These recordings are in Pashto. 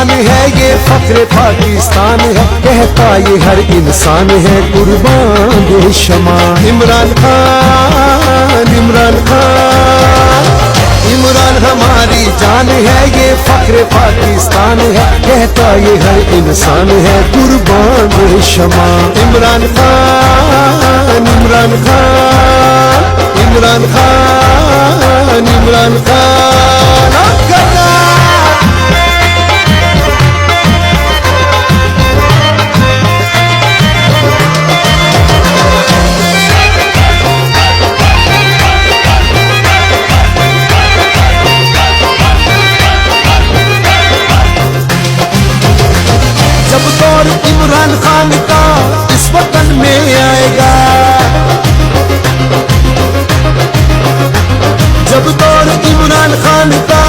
शान है, ये फख्र पाकिस्तान है, कहता ये हर इंसान है कुर्बान दे शमा। इमरान खान, इमरान खान, इमरान हमारी जान है, ये फख्र पाकिस्तान है, कहता ये हर इंसान है कुर्बान दे शमा। इमरान खान, इमरान खान, इमरान खान, इमरान खान। जब दौर इमरान खान का इस वतन में आएगा, जब दौर इमरान खान का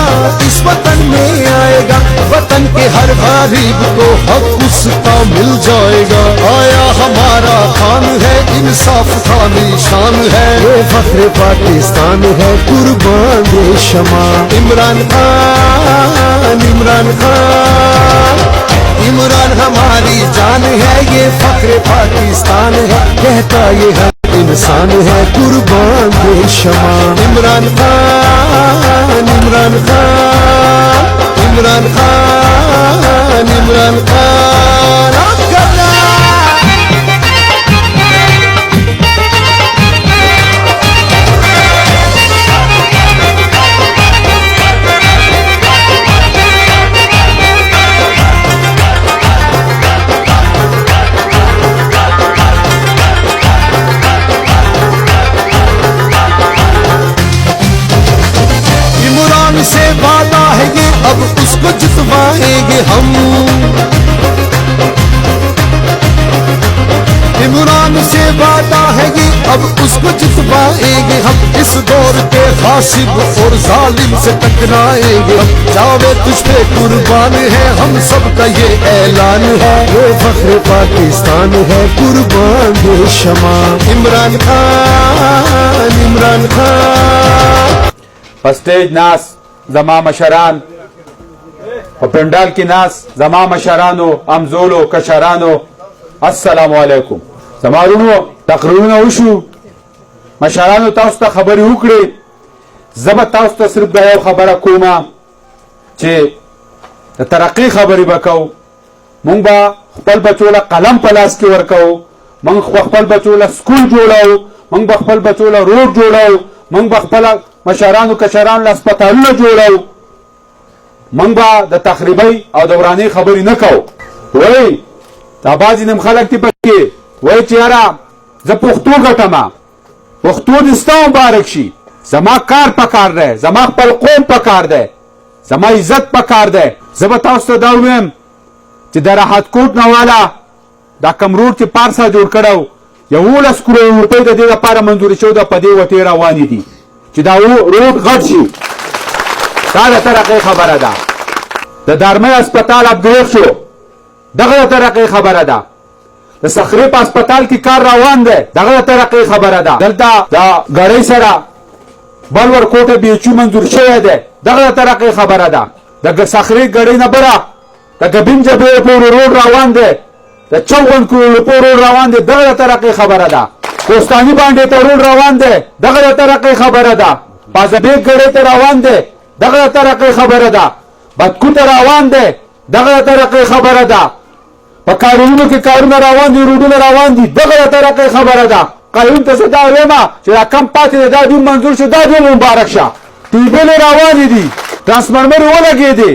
इस वतन में आएगा, वतन के हर गरीब को हक उसका मिल जाएगा। आया हमारा खान है, इंसाफ का निशान है, ये फख्र पाकिस्तान है कुर्बान दे शमा। इमरान खान, इमरान खान, इमरान हमारी जान है, ये फख्र पाकिस्तान है, कहता ये हर इंसान है कुर्बान दे शमा। इमरान खान, इमरान खान, इमरान खान, इमरान खान। से वादा है ये अब उसको जितवाएंगे हम, इमरान से वादा है ये अब उसको जितवाएंगे हम। इस दौर के गासिब और जालिम से टकराएंगे हम, जावे तुझ पे कुर्बान है हम सबका ये ऐलान है, ये फख्र पाकिस्तान है कुर्बान दे शमा। इमरान खान, इमरान खान। स्टेज नास زما مشران په پندال کې ناس زما مشرانو امزولو کشرانو السلام علیکم. زمارونو تقریرونه وشو، مشرانو تاسو ته خبرې وکړې، زه به تاسو ته صرف دا یو خبره کومه چې د ترقۍ خبرې به کوو. مونږ به خپل بچو له قلم په لاس کې ورکوو، مونږ به خپل بچو له سکول جوړوو، مونږ به خپل بچو له روډ جوړوو، مونږ به خپل مشرانو کشرانو له هسپتالونه جوړو، موږ به د تخریبۍ او د ورانۍ خبرې نه کوو. وایي دا بعضې نیم خلک دي پکې وایي چې یاره زه پښتو ګټمه، پښتو دې ستا مبارک شي، زما کار پکار دی، زما خپل قوم پکار دی، زما عزت پکار دی. زه به تاسو ته دا ووایم چې د راحت کوټ نه والا دا کوم روډ چې پارسا جوړ کړی و 11 کروڑ روپۍ د دې لپاره منظوري شوې ده، په دې وټې روانې دي چې دا روډ غټ شي. دا د ترقۍ خبره ده. د دارمۍ هسپتال اپګریډ شو، دغه د ترقۍ خبره ده. د صخرې په هسپتال کې کار روان دی، دغه د ترقۍ خبره ده. دلته د ګړۍ سره بل ورکوټه بیچو منظور شوی دی، دغه د ترقۍ خبره ده. د صخرې ګړۍ نه بره د ګبین جبهې پورې روډ روان دی، د 54 کروڑ روډ روان دی، دغه د ترقۍ خبره ده. کوستاني باندې ته روډ روان دی، دغه د ترقۍ خبره ده. پازبیک ګړۍ ته روان دی، دغه د ترقۍ خبره ده. بدکو ته روان دی، دغه د ترقۍ خبره ده. په کارونو کې کارونه روان دي، روډونه روان دي، دغه د ترقۍ خبره ده. قانون ته زه دا وایم چې دا کم پاتې دی، دا ډېر منظور شو، دا ډېر مبارک شه. ټیوبویلې روانې دي، ټرانسفارمرې ولګېدې،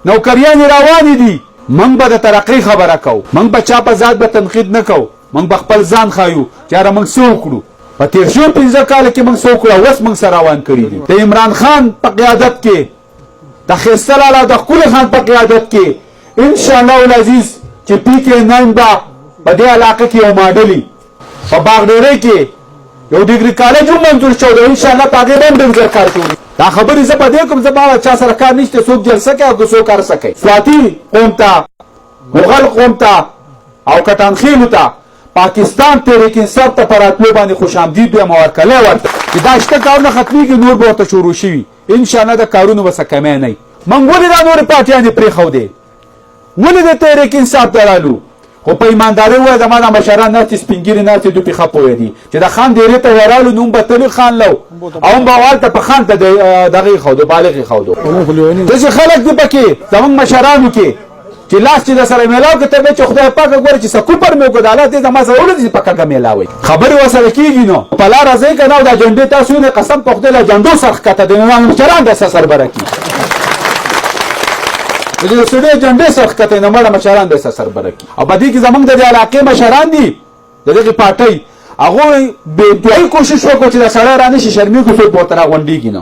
نوکریانې روانې دي. موږ به د ترقۍ خبره کوو، موږ به چا په ذات به تنقید نه کوو، موږ به خپل ځان ښایو چې یاره موږ څه وکړو. په تېر شوي 15 کاله کې موږ څه وکړو، اوس موږ سره روان کړي دي. د عمران خان په قیادت کې، د ښایسته لالا د ښکلي خان په قیادت کې انشاءالله العزیز چې PK9 به په دې علاقه کې یو ماډلي په باغډیرۍ کې یو ډیګري کالج هم منظور شوی دی، انشاءالله په هغې به هم ډېر زر کار کوي. دا خبرې زه په دې کوم، زه به چا سره کار نشته، څوک جلسه کوي او که څوک هر څه کوي. سواتي قوم ته، مغل قوم ته او کټان خیلو ته، پاکستان تحریک انصاف ته په راتلو باندې خوش آمدید وایم او هرکلی ورته چې دا شته کارونه ختمېږي، نور به ورته شروع شوي. انشاءالله د کارونو به څه کمی نه وي. موږ ولې دا نورې پارټیانې پرېښودې، ولې د تحریک انصاف ته رالو؟ خو په ایمانداري ووایه زما دا مشران ناستې سپین ږیرې ناستې دوی پې ښه پوهه دي چې د خان ډېرې ته ورالو نو هم به تلي خان لو او هم به هلته په خان ته دغه ایښودو بالغ ایښودو. داسې خلک دي پکې زموږ مشرانو کې چې لاس چې د سره میلاو که ته بیا چې خدای پاکه ګورې چې څه کوپر مې وکړو د الله دې زما سره ولې چې په کږه میلاوئ خبرې ورسره کېږي نو په لاره ځئ که نه او دا جنډې تاسو نه قسم په خدای له جنډو سر ښکته دی نو مشران داسې سربره کړي د سړي جنډې سر ښکته نو مړه مشران داسې سربره کړي او په دې کې زموږ د دې علاقې مشران دي د دغې پارټۍ هغوی بې انتهایي کوشش وکړو چې د سړی را نه شي شرمېږو څوک به ورته راغونډېږي نه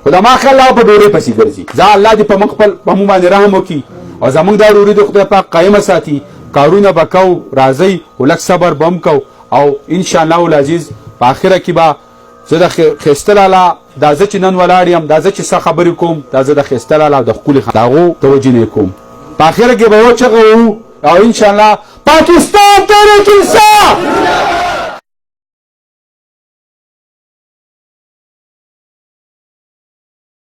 خو د ما خیال هغه په ډوډۍ پسې ګرځي. ځه الله دې په موږ خپل په موږ باندې رحم وکړي او زموږ دا ډوډۍ د خدای پاک قایمه ساتي. کارونه به کوو راځئ خو لږ صبر به هم کوو او انشاءالله العزیز په آخره کې به زه د ښایسته لالا دا زه چې نن ولاړ یم دا زه چې څه خبرې کوم دا زه د ښایسته لالا او د ښکلي د هغو توجه نه کوم. په آخره کې به یو چغه وو او انشاءالله پاکستان تحریک انصاف